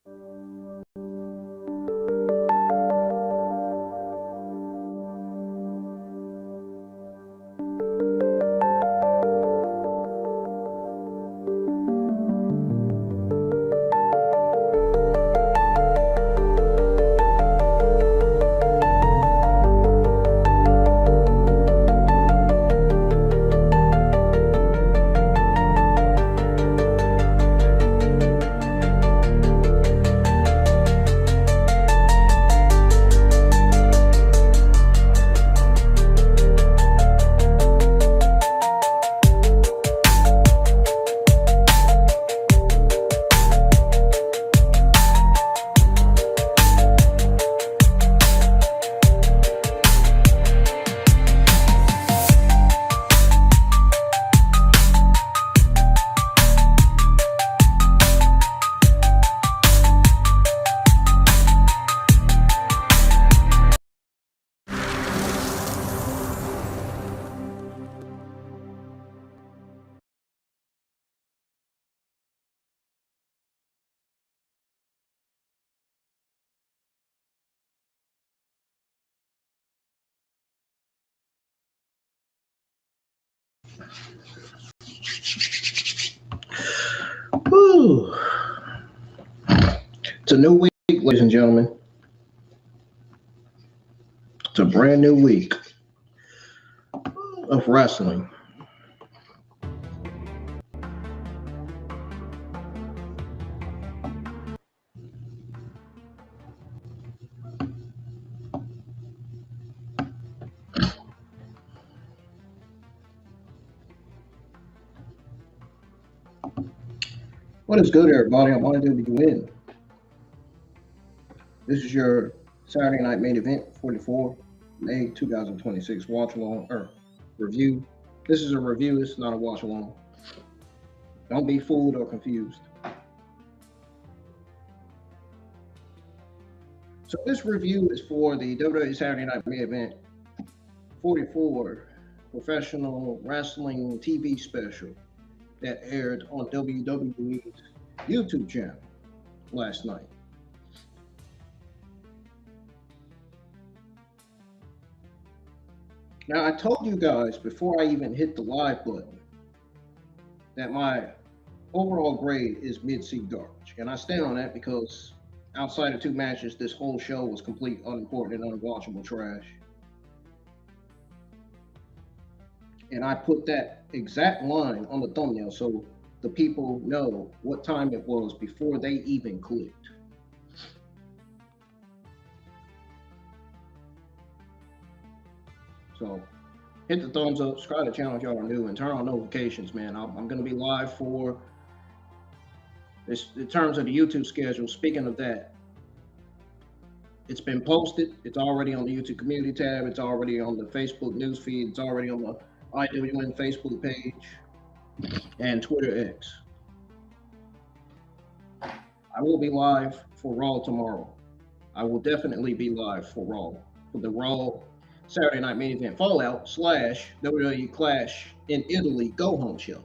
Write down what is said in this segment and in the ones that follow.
Whew. It's a new week, ladies and gentlemen. It's a brand new week of wrestling. What is good, everybody? I'm honored to be in. This is your Saturday Night Main Event 44, May 2026 watch along or review. This is a review, it's not a watch along. Don't be fooled or confused. So this review is for the WWE Saturday Night Main Event 44 professional wrestling TV special that aired on WWE's YouTube channel last night. Now, I told you guys before I even hit the live button that my overall grade is mid-C garbage. And I stand on that because outside of 2 matches, this whole show was complete, unimportant, and unwatchable trash. And I put that exact line on the thumbnail so the people know what time it was before they even clicked. So hit the thumbs up, subscribe to the channel if y'all are new, and turn on notifications, man. I'm going to be live for this in terms of the YouTube schedule. Speaking of that, it's been posted. It's already on the YouTube community tab. It's already on the Facebook news feed. It's already on the IWN Facebook page and Twitter X. I will be live for Raw tomorrow. I will definitely be live for Raw, for the Raw Saturday Night Main Event Fallout / WWE Clash in Italy Go Home show.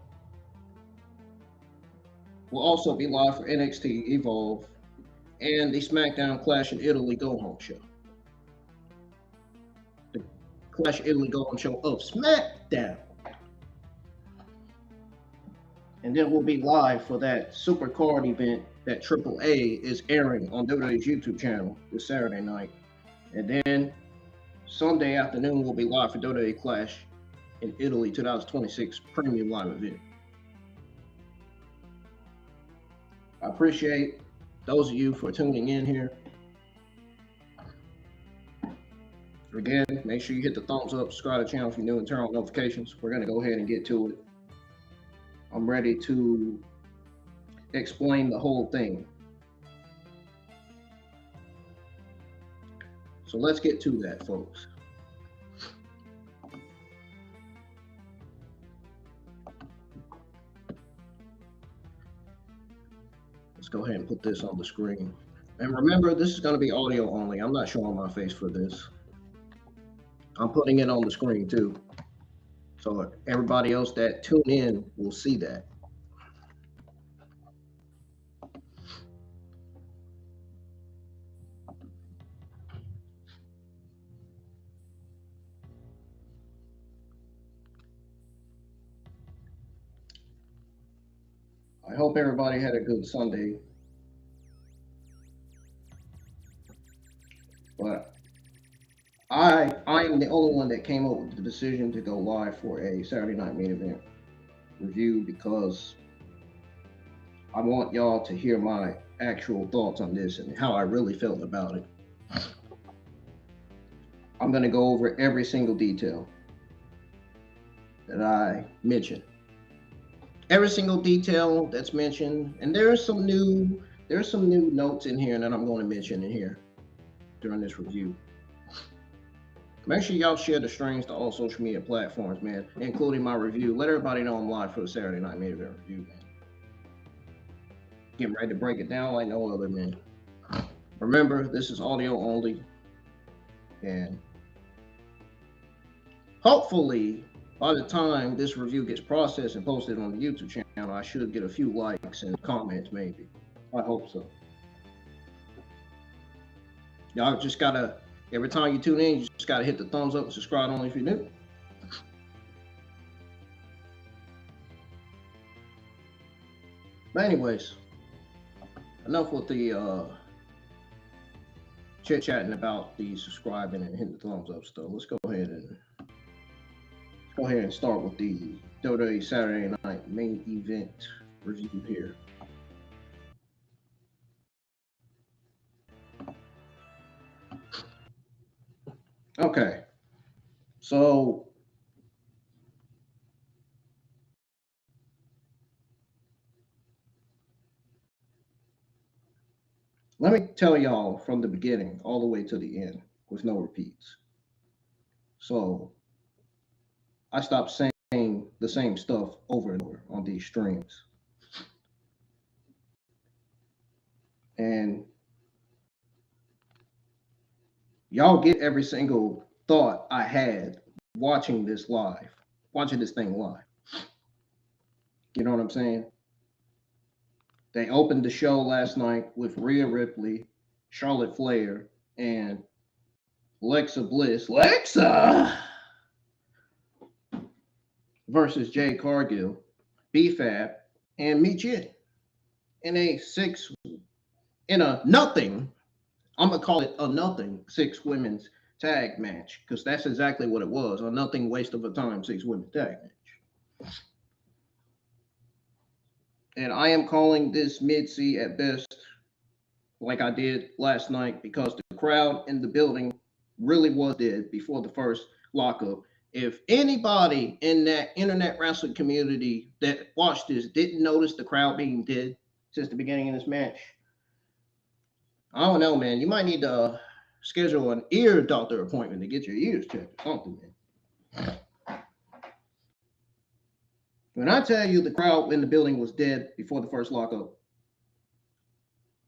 We'll also be live for NXT Evolve and the SmackDown Clash in Italy Go Home show. The Clash Italy Go Home show of SmackDown. And then we'll be live for that super card event that AAA is airing on WWE's YouTube channel this Saturday night. And then Sunday afternoon, we'll be live for WWE Clash in Italy 2026 premium live event. I appreciate those of you for tuning in here. Again, make sure you hit the thumbs up, subscribe to the channel if you're new, and turn on notifications. We're going to go ahead and get to it. I'm ready to explain the whole thing. So let's get to that, folks. Let's go ahead and put this on the screen. And remember, this is going to be audio only. I'm not showing my face for this. I'm putting it on the screen too. So everybody else that tune in will see that. I hope everybody had a good Sunday. But I am the only one that came up with the decision to go live for a Saturday night main event review because I want y'all to hear my actual thoughts on this and how I really felt about it. I'm going to go over every single detail that I mentioned. Every single detail that's mentioned, and there's some new notes in here that I'm going to mention in here during this review. Make sure y'all share the streams to all social media platforms, man, including my review. Let everybody know I'm live for the Saturday night main event review, man. Getting ready to break it down like no other, man. Remember, this is audio only, and hopefully by the time this review gets processed and posted on the YouTube channel, I should get a few likes and comments, maybe. I hope so. Y'all just gotta, every time you tune in, you just gotta hit the thumbs up and subscribe only if you're new. But anyways, enough with the chit-chatting about the subscribing and hitting the thumbs up stuff. Let's go ahead and start with the WWE Saturday Night Main Event review here. Okay, so let me tell y'all from the beginning all the way to the end with no repeats. So I stopped saying the same stuff over and over on these streams. And y'all get every single thought I had watching this thing live. You know what I'm saying? They opened the show last night with Rhea Ripley, Charlotte Flair, and Alexa Bliss. Alexa! Versus Jade Cargill, B-Fab, and Michin in a nothing. I'm gonna call it a nothing 6 women's tag match because that's exactly what it was, a nothing waste of a time 6 women's tag match. And I am calling this mid-C at best, like I did last night, because the crowd in the building really was dead before the first lockup. If anybody in that internet wrestling community that watched this didn't notice the crowd being dead since the beginning of this match, I don't know, man. You might need to schedule an ear doctor appointment to get your ears checked or something, man. When I tell you the crowd in the building was dead before the first lockup,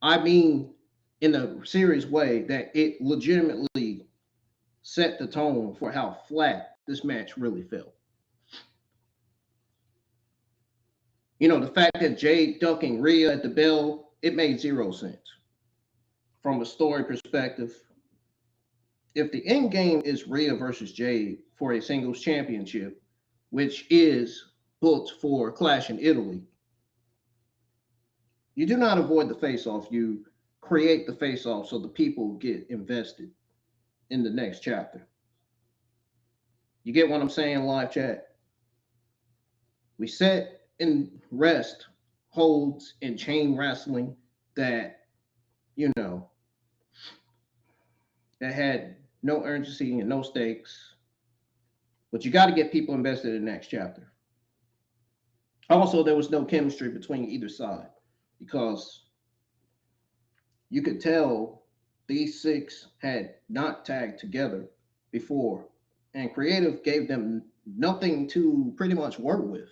I mean in a serious way that it legitimately set the tone for how flat this match really felt. You know, the fact that Jade ducking Rhea at the bell, it made 0 sense. From a story perspective, if the end game is Rhea versus Jade for a singles championship, which is booked for Clash in Italy, you do not avoid the face-off. You create the face-off so the people get invested in the next chapter. You get what I'm saying, live chat? We set in rest holds in chain wrestling that, you know, that had no urgency and no stakes. But you got to get people invested in the next chapter. Also, there was no chemistry between either side because you could tell these 6 had not tagged together before, and creative gave them nothing to pretty much work with.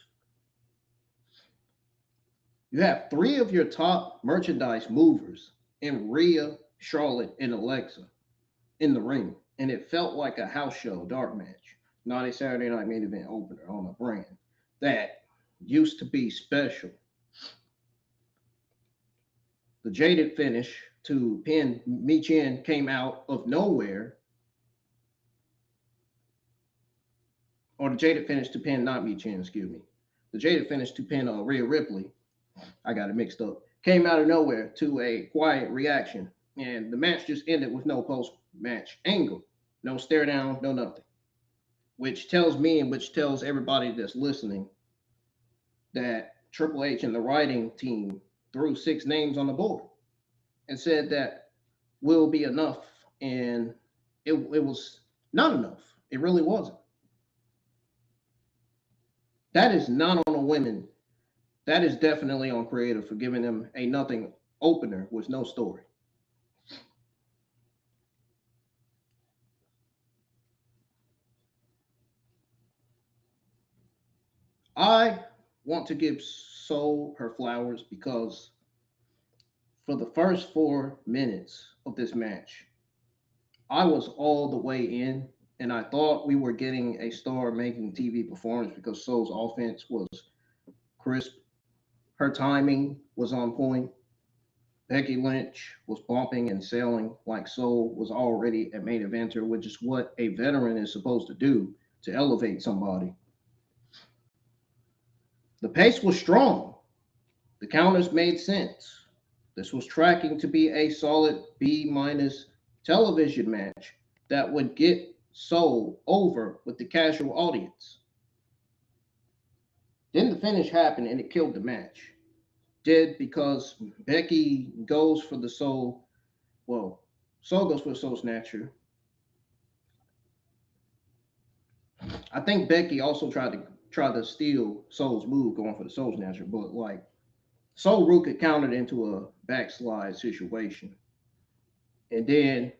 You have 3 of your top merchandise movers in Rhea, Charlotte, and Alexa in the ring, and it felt like a house show dark match, not a Saturday night main event opener on a brand that used to be special. The jaded finish to pin Michin came out of nowhere, or the jaded finish to pin, not Michin, excuse me. The jaded finish to pin Rhea Ripley I got it mixed up. Came out of nowhere to a quiet reaction, and the match just ended with no post-match angle, no stare down, no nothing. Which tells me and which tells everybody that's listening that Triple H and the writing team threw 6 names on the board and said that will be enough, and it was not enough. It really wasn't. That is not on the women. That is definitely on creative for giving them a nothing opener with no story. I want to give Sol her flowers because for the first 4 minutes of this match, I was all the way in, and I thought we were getting a star-making TV performance because Sol's offense was crisp. Her timing was on point. Becky Lynch was bumping and sailing like Sol was already a main eventer, which is what a veteran is supposed to do to elevate somebody. The pace was strong. The counters made sense. This was tracking to be a solid B minus television match that would get Sol over with the casual audience. Then the finish happened and it killed the match. Did because Becky goes for the Sol. Well, Sol goes for the Soul Snatcher. I think Becky also tried to steal Sol's move going for the Soul Snatcher, but like Sol Ruca countered into a backslide situation. And then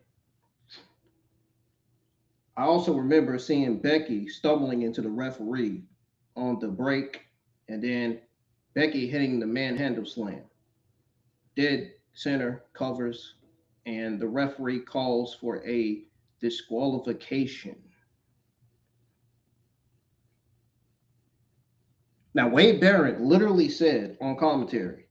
I also remember seeing Becky stumbling into the referee on the break, and then Becky hitting the manhandle slam. Dead center covers, and the referee calls for a disqualification. Now, Wade Barrett literally said on commentary,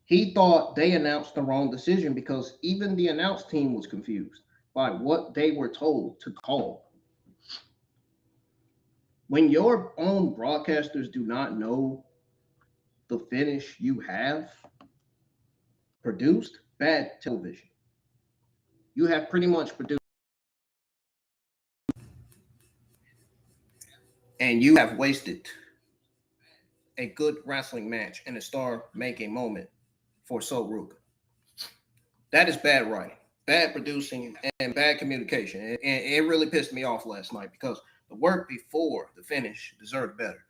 he thought they announced the wrong decision because even the announce team was confused by what they were told to call. When your own broadcasters do not know the finish you have produced, bad television. You have pretty much produced, and you have wasted a good wrestling match and a star making moment for Sol Ruca. That is bad writing, bad producing, and bad communication. And it really pissed me off last night because the work before the finish deserved better.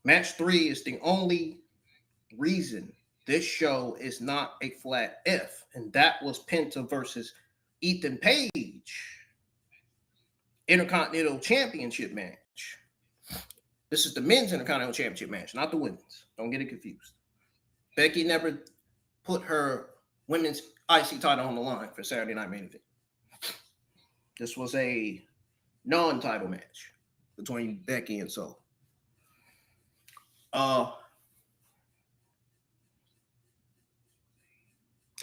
Match 3 is the only reason this show is not a flat F, and that was Penta versus Ethan Page Intercontinental Championship match. This is the men's Intercontinental Championship match, not the women's. Don't get it confused. Becky never put her women's IC title on the line for Saturday Night Main Event. This was a non-title match between Becky and Sol. I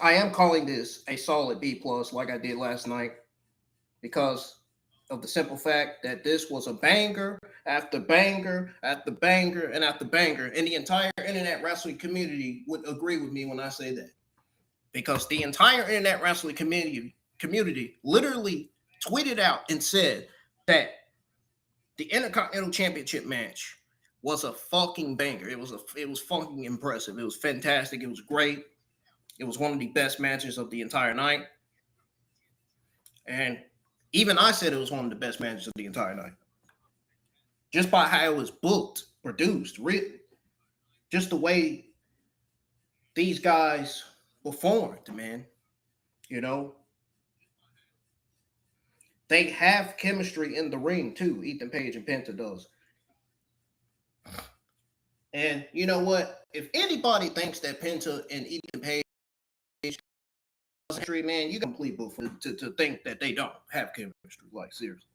am calling this a solid B plus, like I did last night, because of the simple fact that this was a banger after banger after banger and after banger, and the entire internet wrestling community would agree with me when I say that, because the entire internet wrestling community literally tweeted out and said that the Intercontinental Championship match was a fucking banger. It was fucking impressive. It was fantastic. It was great. It was one of the best matches of the entire night. And even I said it was one of the best matches of the entire night. Just by how it was booked, produced, written, just the way these guys performed, man. You know, they have chemistry in the ring too. Ethan Page and Penta does. And you know what? If anybody thinks that Penta and Ethan Page, man, you complete before to think that they don't have chemistry. Like, seriously.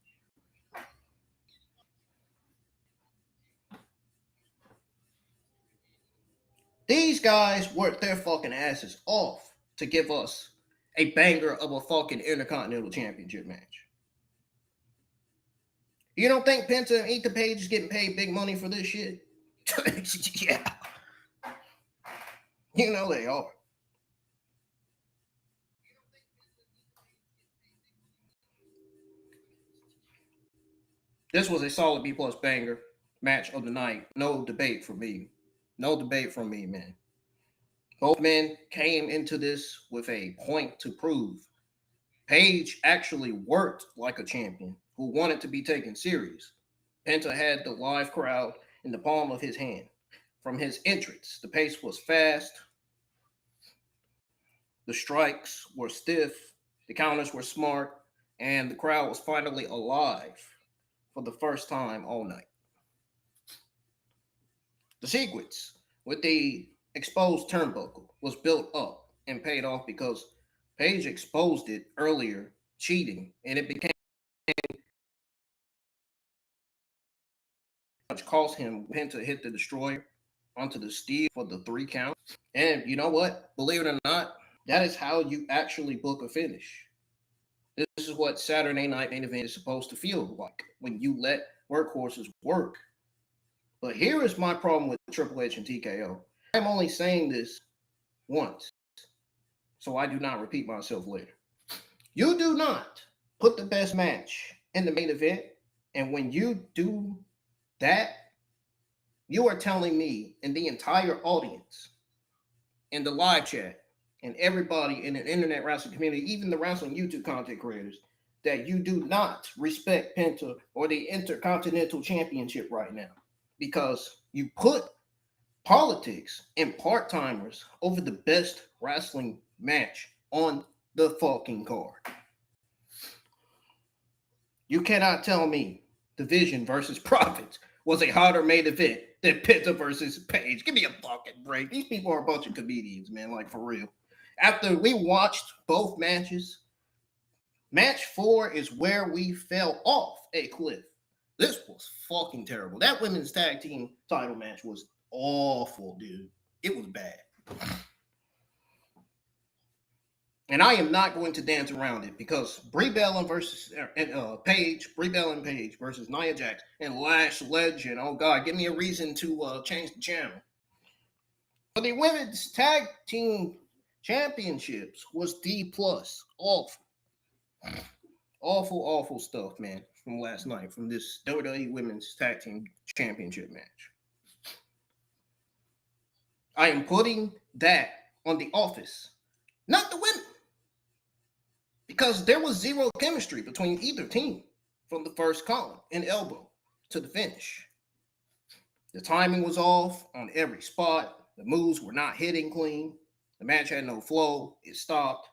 These guys worked their fucking asses off to give us a banger of a fucking Intercontinental Championship match. You don't think Penta and Ethan Page is getting paid big money for this shit? Yeah. You know they are. This was a solid B plus banger match of the night. No debate for me. No debate from me, man. Both men came into this with a point to prove. Paige actually worked like a champion who wanted to be taken serious. Penta had the live crowd in the palm of his hand. From his entrance, the pace was fast, the strikes were stiff, the counters were smart, and the crowd was finally alive for the first time all night. The sequence with the exposed turnbuckle was built up and paid off because Paige exposed it earlier, cheating, and it became much cost him when to hit the destroyer onto the steel for the 3 count. And you know what? Believe it or not, that is how you actually book a finish. This is what Saturday Night Main Event is supposed to feel like when you let workhorses work. But here is my problem with Triple H and TKO. I'm only saying this once, so I do not repeat myself later. You do not put the best match in the main event, and when you do that, you are telling me and the entire audience in the live chat and everybody in the internet wrestling community, even the wrestling YouTube content creators, that you do not respect Penta or the Intercontinental Championship right now because you put politics and part-timers over the best wrestling match on the fucking card. You cannot tell me Division versus Profits was a harder main event than Penta versus Paige. Give me a fucking break. These people are a bunch of comedians, man, like for real. After we watched both matches, match 4 is where we fell off a cliff. This was fucking terrible. That women's tag team title match was awful, dude. It was bad. And I am not going to dance around it because Brie Bella versus Paige, Brie Bella and Paige versus Nia Jax and Lash Legend. Oh God, give me a reason to change the channel. For the women's tag team championships was D+. Awful. Awful stuff, man, from last night, from this WWE Women's Tag Team Championship match. I am putting that on The Office, not the women. Because there was zero chemistry between either team from the first column and elbow to the finish. The timing was off on every spot. The moves were not hitting clean. The match had no flow. It stopped,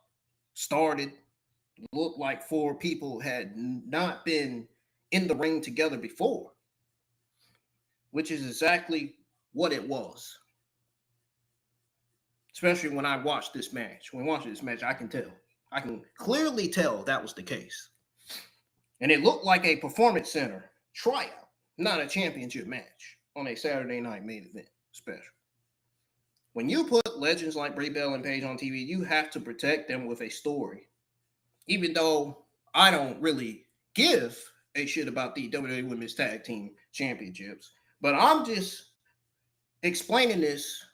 started. It looked like 4 people had not been in the ring together before, which is exactly what it was. Especially when I watched this match. When watching this match, I can tell. I can clearly tell that was the case. And it looked like a performance center tryout, not a championship match on a Saturday night main event special. When you put legends like Brie Bella and Paige on TV, you have to protect them with a story. Even though I don't really give a shit about the WWE Women's Tag Team Championships, but I'm just explaining this.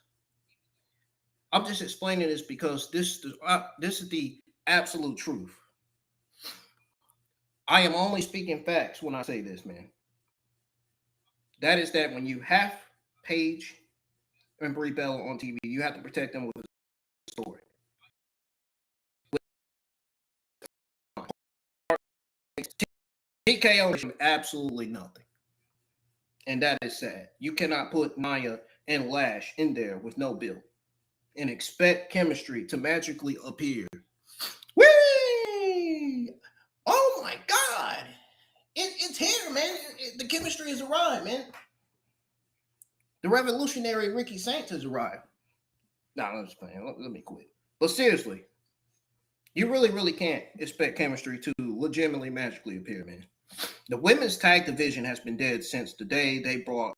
I'm just explaining this because this is the absolute truth. I am only speaking facts when I say this, man. That is that when you have Paige and Brie Bella on TV, you have to protect them with a story. TKO is absolutely nothing. And that is sad. You cannot put Nia and Lash in there with no build and expect chemistry to magically appear. Whee! Oh my God! It's here, man. The chemistry has arrived, man. The revolutionary Ricky Saints has arrived. Nah, I'm just playing. Let me quit. But seriously, you really can't expect chemistry to legitimately magically appear, man. The women's tag division has been dead since the day they brought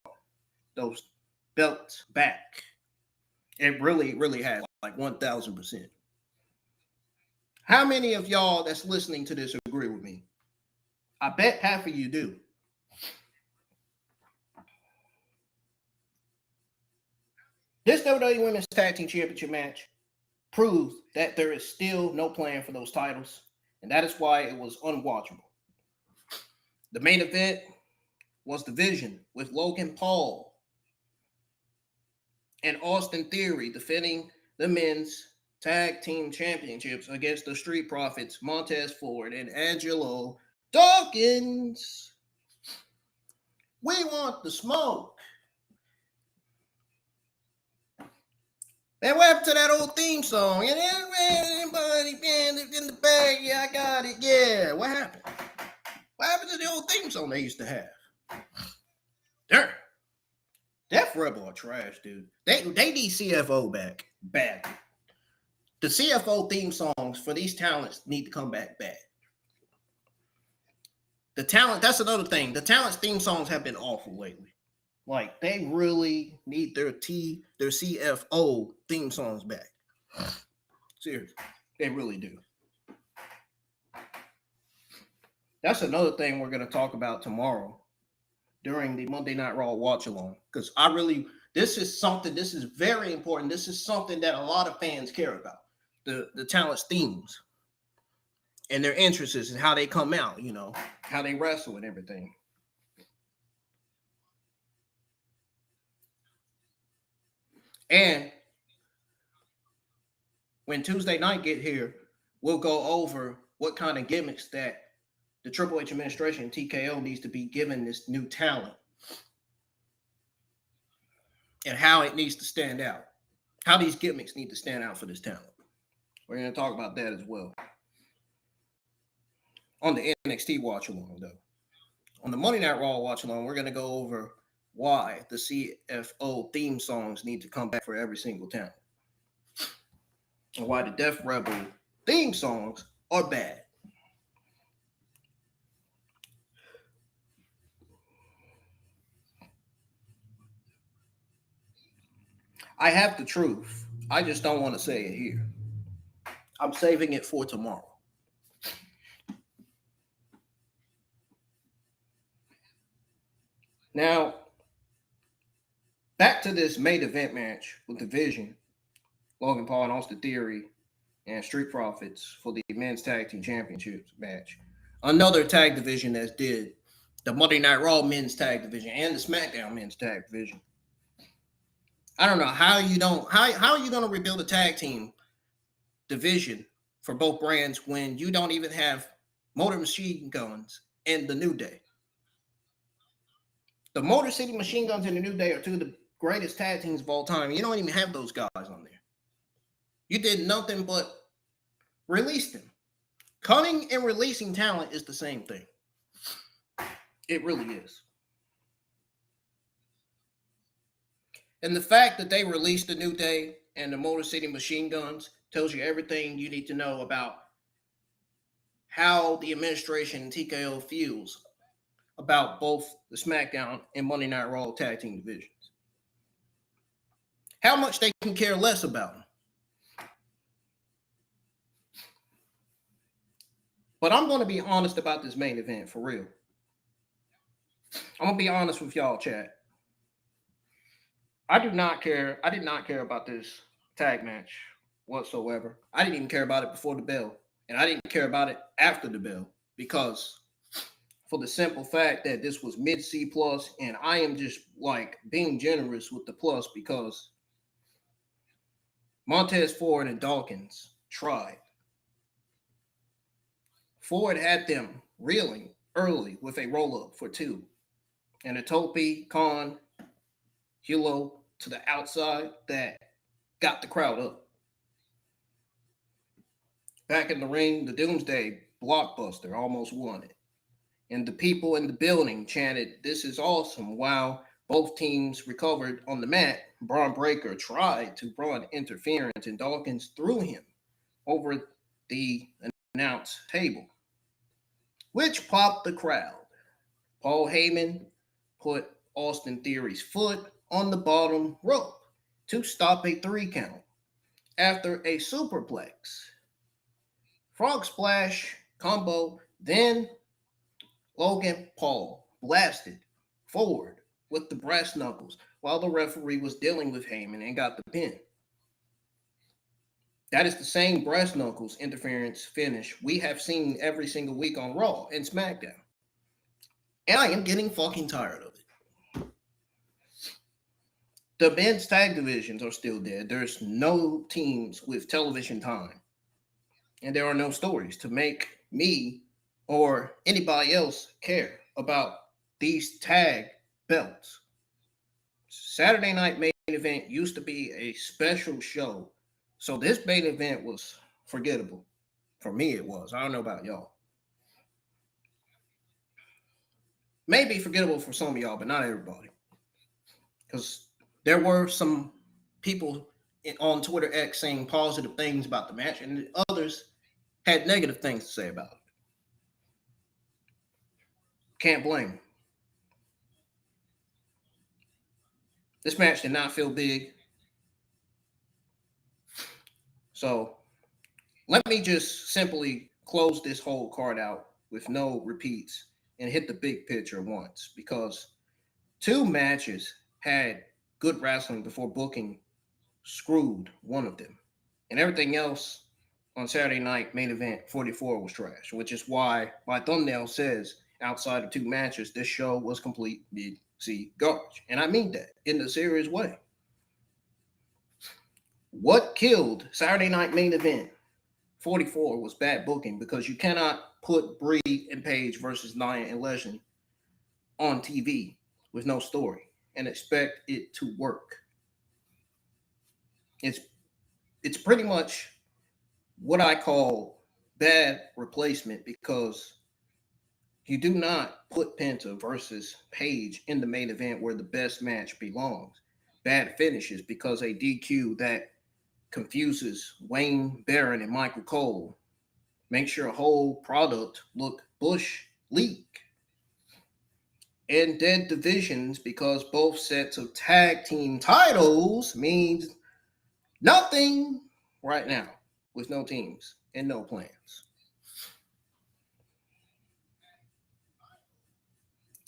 those belts back. It really has, like 1,000%. How many of y'all that's listening to this agree with me? I bet half of you do. This WWE Women's Tag Team Championship match proves that there is still no plan for those titles, and that is why it was unwatchable. The main event was the Vision with Logan Paul and Austin Theory defending the men's tag team championships against the Street Profits, Montez Ford and Angelo Dawkins. We want the smoke. Man, what happened to that old theme song? And anybody in the bag, yeah, I got it. Yeah, what happened? What happened to the old theme song they used to have? There. Def Rebel are trash, dude. They need CFO back. Bad. The CFO theme songs for these talents need to come back bad. The talent, that's another thing. The talents theme songs have been awful lately. Like, they really need their CFO theme songs back. Seriously. They really do. That's another thing we're going to talk about tomorrow during the Monday Night Raw watch along. Because this is very important. This is something that a lot of fans care about. The talent's themes and their interests and how they come out, how they wrestle and everything. And when Tuesday night get here, we'll go over what kind of gimmicks that the Triple H administration and TKO needs to be given this new talent and how it needs to stand out, how these gimmicks need to stand out for this talent. We're going to talk about that as well on the NXT watch along, though. On the Monday Night Raw watch along, we're going to go over why the CFO theme songs need to come back for every single talent and why the Def Rebel theme songs are bad. I have the truth. I just don't want to say it here. I'm saving it for tomorrow. Now, back to this main event match with the Vision, Logan Paul and Austin Theory and Street Profits for the Men's Tag Team Championships match. Another tag division that did the Monday Night Raw Men's Tag Division and the SmackDown Men's Tag Division. I don't know how are you going to rebuild a tag team division for both brands when you don't even have Motor Machine Guns and the New Day. The Motor City Machine Guns and the New Day are two of the greatest tag teams of all time. You don't even have those guys on there. You did nothing but release them. Cutting and releasing talent is the same thing. It really is. And the fact that they released the New Day and the Motor City Machine Guns tells you everything you need to know about how the administration and TKO feels about both the SmackDown and Monday Night Raw tag team divisions. How much they can care less about them. But I'm going to be honest about this main event, for real. I'm going to be honest with y'all, chat. I did not care about this tag match whatsoever. I didn't even care about it before the bell. And I didn't care about it after the bell. Because for the simple fact that this was mid-C plus, and I am just like being generous with the plus because Montez Ford and Dawkins tried. Ford had them reeling early with a roll-up for 2. And a Topi, Khan, Hilo to the outside that got the crowd up. Back in the ring, the Doomsday Blockbuster almost won it. And the people in the building chanted, "This is awesome," while both teams recovered on the mat. Braun Breaker tried to run interference, and Dawkins threw him over the announce table, which popped the crowd. Paul Heyman put Austin Theory's foot on the bottom rope to stop a 3 count after a superplex. Frog splash combo, then Logan Paul blasted forward with the brass knuckles while the referee was dealing with Heyman and got the pin. That is the same brass knuckles interference finish we have seen every single week on Raw and SmackDown. And I am getting fucking tired of it. The men's tag divisions are still dead. There's no teams with television time. And there are no stories to make me or anybody else care about these tag belts. Saturday Night Main Event used to be a special show. So this main event was forgettable. For me, it was. I don't know about y'all. Maybe forgettable for some of y'all, but not everybody. Because there were some people on Twitter X saying positive things about the match, and others had negative things to say about it. Can't blame them. This match did not feel big. So let me just simply close this whole card out with no repeats and hit the big picture once, because two matches had good wrestling before booking screwed one of them. And everything else on Saturday Night Main Event 44 was trash, which is why my thumbnail says outside of two matches, this show was complete mid-C garbage. And I mean that in a serious way. What killed Saturday Night Main Event 44 was bad booking, because you cannot put Bree and Paige versus Nia and Legend on TV with no story and expect it to work. It's pretty much what I call bad replacement, because you do not put Penta versus Paige in the main event where the best match belongs. Bad finishes because a DQ that confuses Wade Barrett and Michael Cole makes your whole product look Bush League. And dead divisions because both sets of tag team titles means nothing right now with no teams and no plans.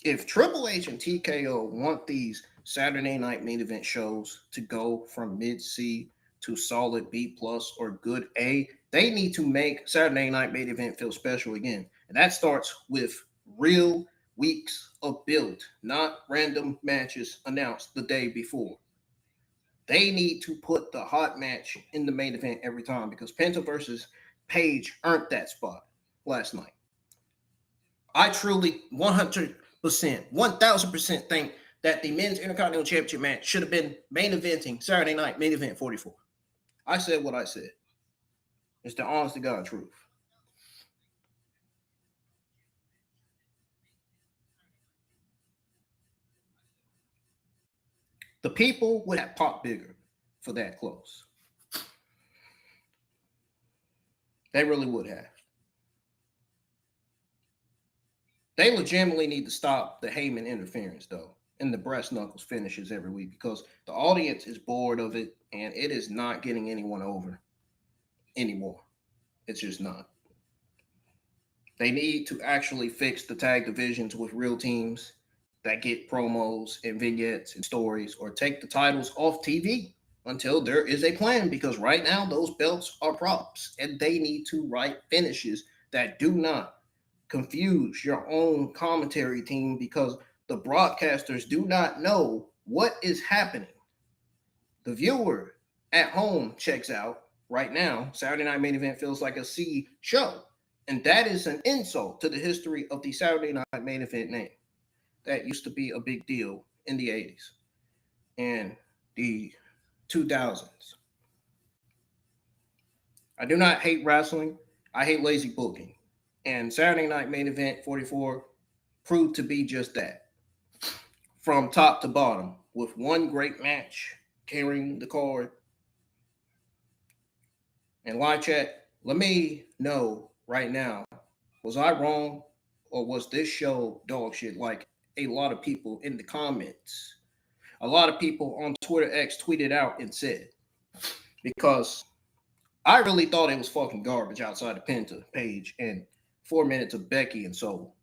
If Triple H and TKO want these Saturday Night Main Event shows to go from mid-C to solid B+ or good A, they need to make Saturday Night Main Event feel special again. And that starts with real weeks of build, not random matches announced the day before. They need to put the hot match in the main event every time, because Penta versus Paige earned that spot last night. I truly 100%, 1000% think that the men's Intercontinental Championship match should have been main eventing Saturday Night Main Event 44. I said what I said. It's the honest to God truth. The people would have popped bigger for that close. They really would have. They legitimately need to stop the Heyman interference, though, and the breast knuckles finishes every week, because the audience is bored of it, and it is not getting anyone over anymore. It's just not. They need to actually fix the tag divisions with real teams that get promos and vignettes and stories, or take the titles off TV until there is a plan, because right now those belts are props, and they need to write finishes that do not confuse your own commentary team, because the broadcasters do not know what is happening. The viewer at home checks out. Right now, Saturday Night Main Event feels like a C show, and that is an insult to the history of the Saturday Night Main Event name. That used to be a big deal in the 80s and the 2000s. I do not hate wrestling. I hate lazy booking. And Saturday Night Main Event 44 proved to be just that. From top to bottom, with one great match carrying the card. And live chat, let me know right now, was I wrong, or was this show dog shit like a lot of people in the comments? A lot of people on Twitter X tweeted out and said, because I really thought it was fucking garbage outside of Penta, Paige, and 4 minutes of Becky and Sol.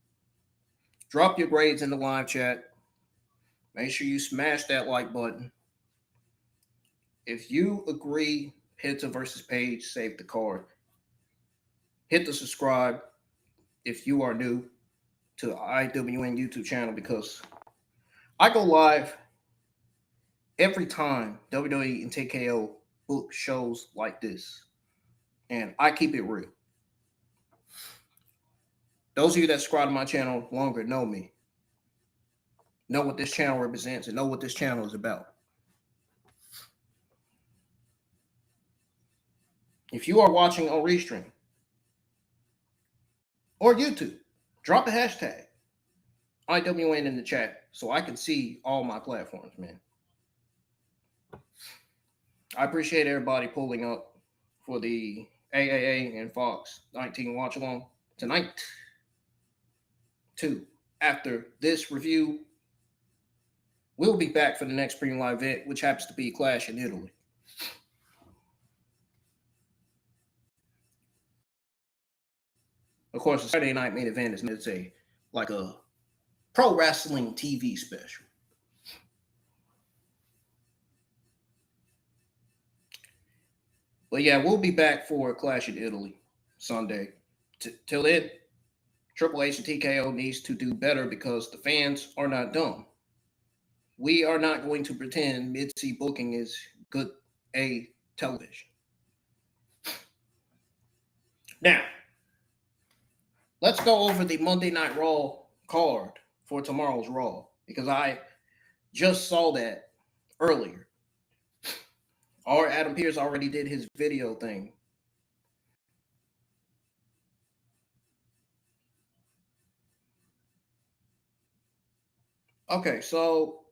Drop your grades in the live chat. Make sure you smash that like button. If you agree Penta versus Page saved the card, hit the subscribe if you are new to the IWN YouTube channel, because I go live every time WWE and TKO book shows like this, and I keep it real. Those of you that subscribe to my channel longer know me, know what this channel represents, and know what this channel is about. If you are watching on Restream or YouTube, drop a hashtag IWN in the chat so I can see all my platforms, man. I appreciate everybody pulling up for the AAA and Fox 19 watch along tonight. After this review, we'll be back for the next premium live event, which happens to be Clash in Italy. Of course, the Saturday night main event is like a pro wrestling TV special. But yeah, we'll be back for Clash in Italy Sunday. Till then, Triple H and TKO needs to do better because the fans are not dumb. We are not going to pretend mid-season booking is good A television. Now, let's go over the Monday Night Raw card for tomorrow's Raw, because I just saw that earlier. Or Adam Pearce already did his video thing. Okay, so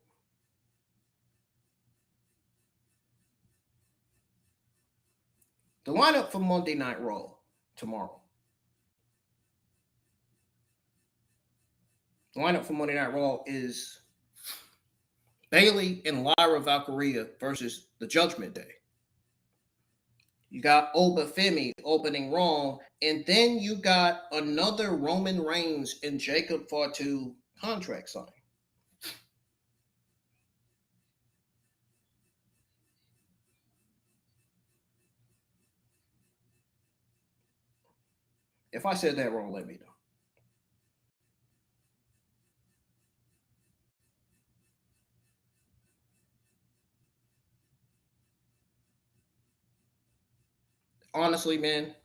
the lineup for Monday Night Raw tomorrow. The lineup for Monday Night Raw is Bayley and Lyra Valkyria versus the Judgment Day. You got Oba Femi opening Raw, and then you got another Roman Reigns and Jacob Fatu contract signing. If I said that wrong, let me know. Honestly, man,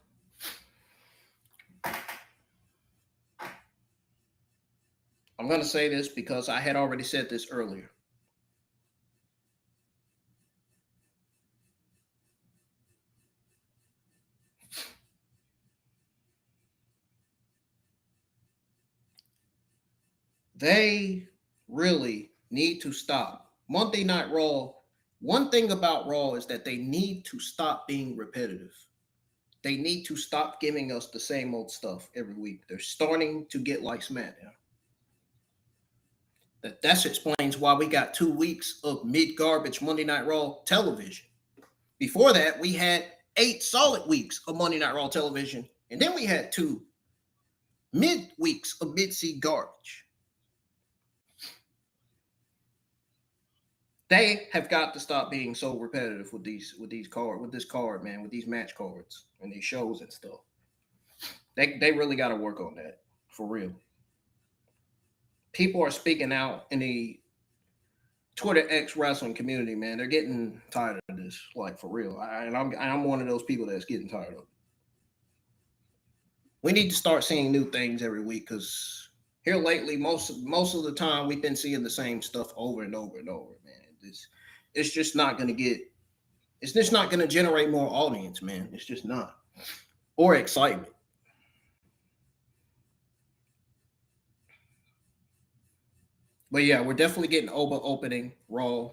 I'm going to say this because I had already said this earlier. They really need to stop. Monday Night Raw, one thing about Raw is that they need to stop being repetitive. They need to stop giving us the same old stuff every week. They're starting to get like SmackDown. That explains why we got 2 weeks of mid-garbage Monday Night Raw television. Before that, we had 8 solid weeks of Monday Night Raw television, and then we had 2 mid-weeks of mid-season garbage. They have got to stop being so repetitive with this card, man, with these match cards and these shows and stuff. They really got to work on that, for real. People are speaking out in the Twitter X wrestling community, man. They're getting tired of this, like, for real. I'm one of those people that's getting tired of it. We need to start seeing new things every week, because here lately, most of the time, we've been seeing the same stuff over and over and over, man. It's just not going to generate more audience, man. It's just not. Or excitement. But yeah, we're definitely getting Oba opening Raw,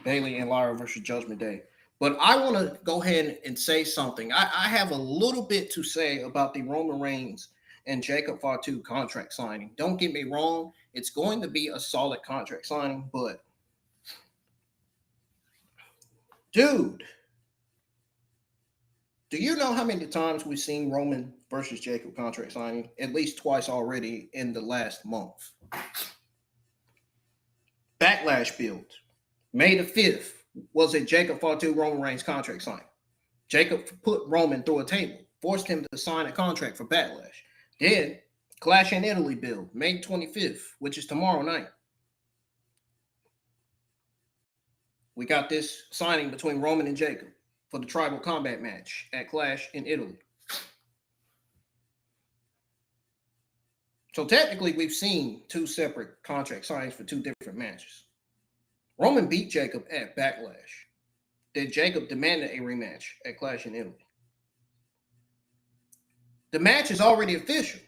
Bayley and Lyra versus Judgment Day. But I want to go ahead and say something. I have a little bit to say about the Roman Reigns and Jacob Fatu contract signing. Don't get me wrong. It's going to be a solid contract signing, but dude, do you know how many times we've seen Roman versus Jacob contract signing? At least twice already in the last month. Backlash build. May the 5th was a Jacob Fatu Roman Reigns contract signing. Jacob put Roman through a table, forced him to sign a contract for Backlash. Then, Clash in Italy build, May 25th, which is tomorrow night. We got this signing between Roman and Jacob for the Tribal Combat match at Clash in Italy. So technically, we've seen 2 separate contract signings for 2 different matches. Roman beat Jacob at Backlash. Then Jacob demanded a rematch at Clash in Italy. The match is already official.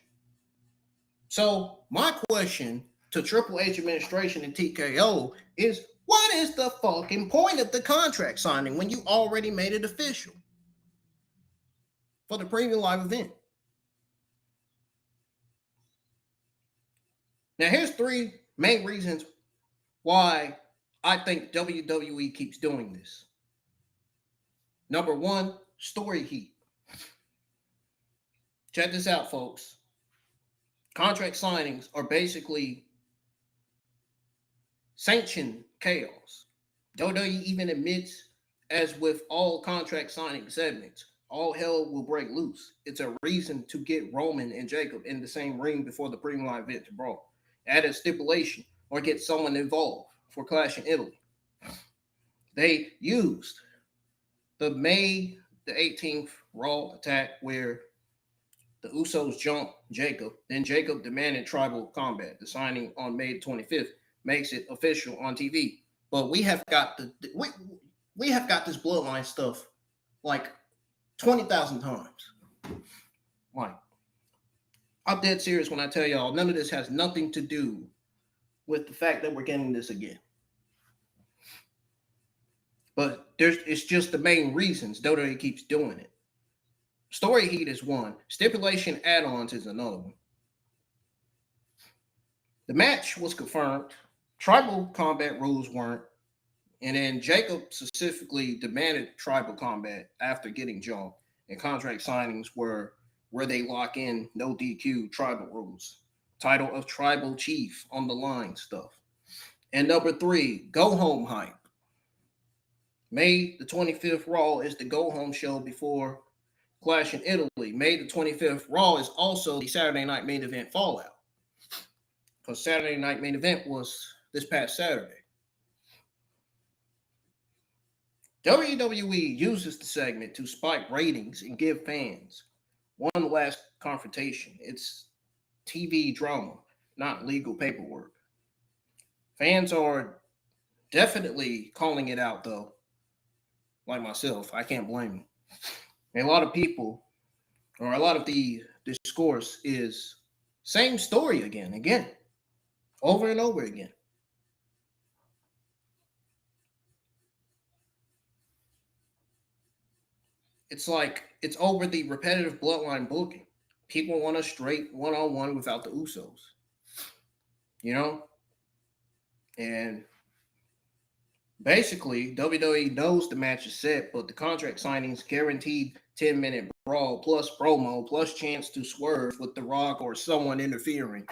So my question to Triple H administration and TKO is, what is the fucking point of the contract signing when you already made it official for the premium live event? Now, here's 3 main reasons why I think WWE keeps doing this. Number 1, story heat. Check this out, folks. Contract signings are basically sanctioned chaos. WWE even admits, as with all contract signing segments, all hell will break loose. It's a reason to get Roman and Jacob in the same ring before the premium live event to brawl. Add a stipulation or get someone involved for Clash in Italy. They used the May the 18th Raw attack where the Usos jumped Jacob. Then Jacob demanded tribal combat. The signing on May 25th makes it official on TV. But we have got we have got this bloodline stuff like 20,000 times. Like, I'm dead serious when I tell y'all none of this has nothing to do with the fact that we're getting this again. But it's just the main reasons WWE keeps doing it. Story heat is one. Stipulation add-ons is another one. The match was confirmed. Tribal combat rules weren't. And then Jacob specifically demanded tribal combat after getting jumped. And contract signings were where they lock in no DQ tribal rules. Title of tribal chief on the line stuff. And number 3, go home hype. May the 25th Raw is the go home show before Clash in Italy. May the 25th Raw is also the Saturday night main event fallout. Because Saturday night main event was this past Saturday. WWE uses the segment to spike ratings and give fans one last confrontation. It's TV drama, not legal paperwork. Fans are definitely calling it out, though. Like myself, I can't blame them. And a lot of people, or a lot of the discourse is same story again, over and over again. It's like it's over the repetitive bloodline booking. People want a straight one-on-one without the Usos. You know? And basically, WWE knows the match is set, but the contract signings guaranteed 10-minute brawl plus promo plus chance to swerve with The Rock or someone interfering,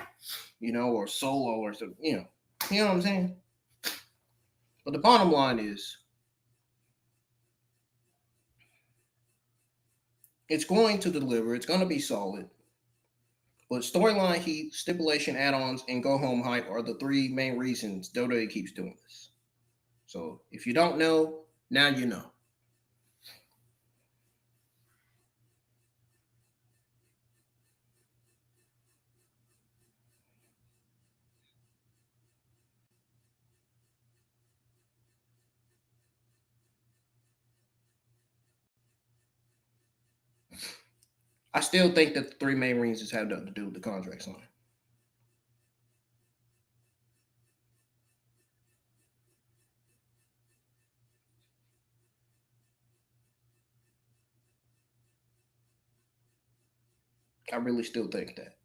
or Solo or something, You know what I'm saying? But the bottom line is, it's going to deliver. It's going to be solid. But storyline heat, stipulation add-ons, and go home hype are the 3 main reasons WWE keeps doing this. So if you don't know, now you know. I still think that the 3 main reasons have nothing to do with the contract sign. I really still think that.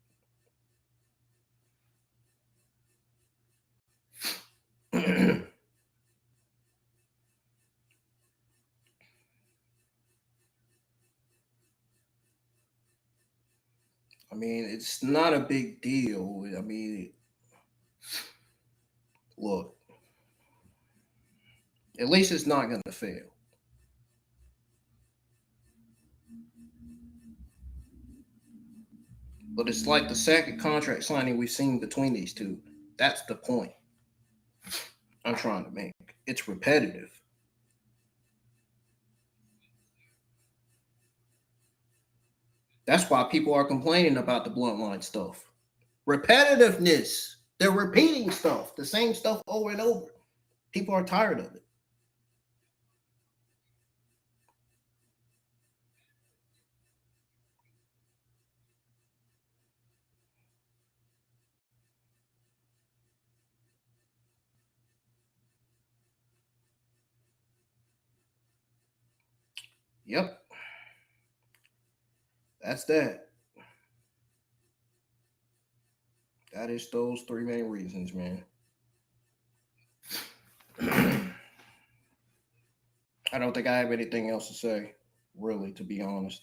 I mean, it's not a big deal. I mean, look, At least it's not going to fail. But it's like the second contract signing we've seen between these two. That's the point I'm trying to make. It's repetitive. That's why people are complaining about the bloodline stuff. Repetitiveness. They're repeating stuff, the same stuff over and over. People are tired of it. Yep. That's that. That is those three main reasons, man. I don't think I have anything else to say, really, to be honest.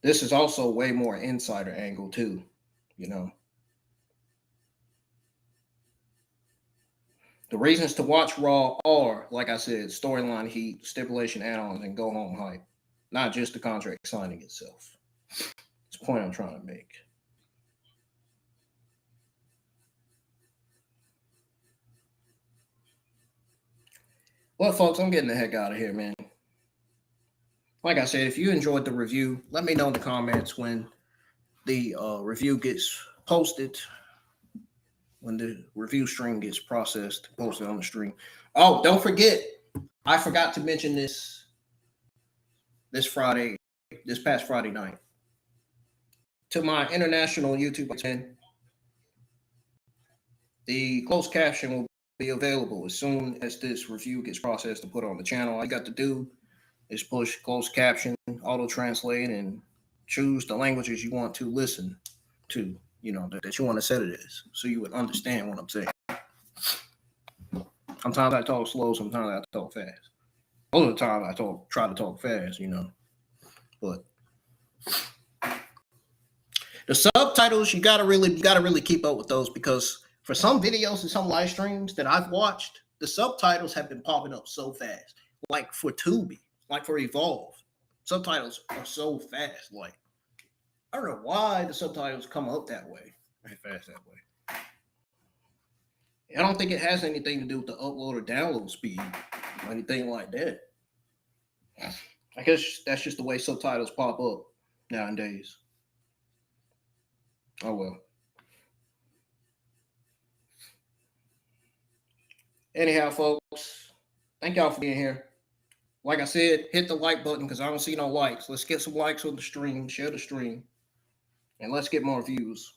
This is also way more insider angle, too, you know. The reasons to watch Raw are, like I said, storyline heat, stipulation add-ons, and go home hype. Not just the contract signing itself. It's the point I'm trying to make. Well, folks, I'm getting the heck out of here, man. Like I said, if you enjoyed the review, let me know in the comments when the review gets posted, when the review stream gets processed, posted on the stream. Oh, don't forget, I forgot to mention this past Friday night. To my international YouTube channel, the closed caption will be available as soon as this review gets processed and put on the channel. All you got to do is push closed caption, auto translate, and choose the languages you want to listen to, you know, that you want to set it as, so you would understand what I'm saying. Sometimes I talk slow, sometimes I talk fast. Most of the time I try to talk fast, you know. But the subtitles, you gotta really keep up with those, because for some videos and some live streams that I've watched, the subtitles have been popping up so fast. Like for Tubi, like for Evolve, subtitles are so fast. Like, I don't know why the subtitles come up that way, right fast that way. I don't think it has anything to do with the upload or download speed or anything like that. I guess that's just the way subtitles pop up nowadays. Oh well. Anyhow, folks, thank y'all for being here. Like I said, hit the like button because I don't see no likes. Let's get some likes on the stream, share the stream, and let's get more views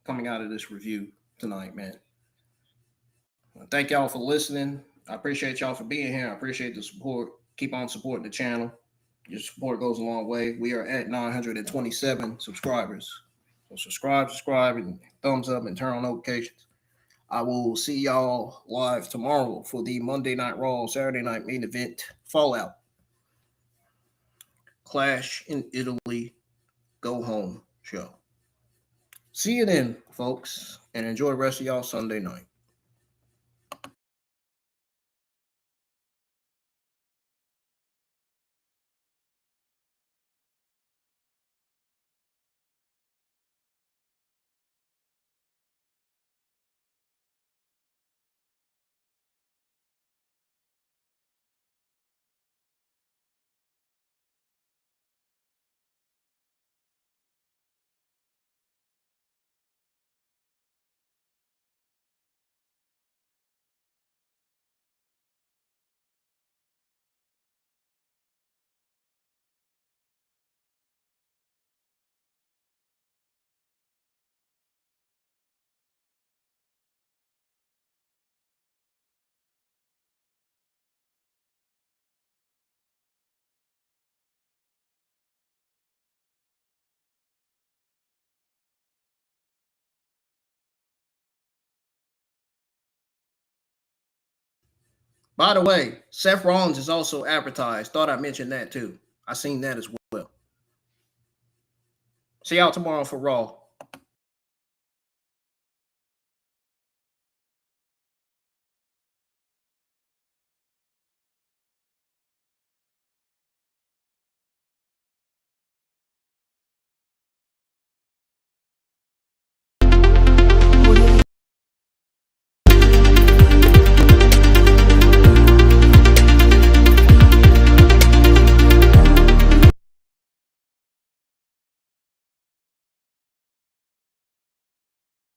coming out of this review tonight, man. Thank y'all for listening. I appreciate y'all for being here. I appreciate the support. Keep on supporting the channel. Your support goes a long way. We are at 927 subscribers. So subscribe, and thumbs up, and turn on notifications. I will see y'all live tomorrow for the Monday Night Raw, Saturday Night Main Event Fallout. Clash in Italy, Go Home show. See you then, folks, and enjoy the rest of y'all Sunday night. By the way, Seth Rollins is also advertised. Thought I mentioned that too. I seen that as well. See y'all tomorrow for Raw.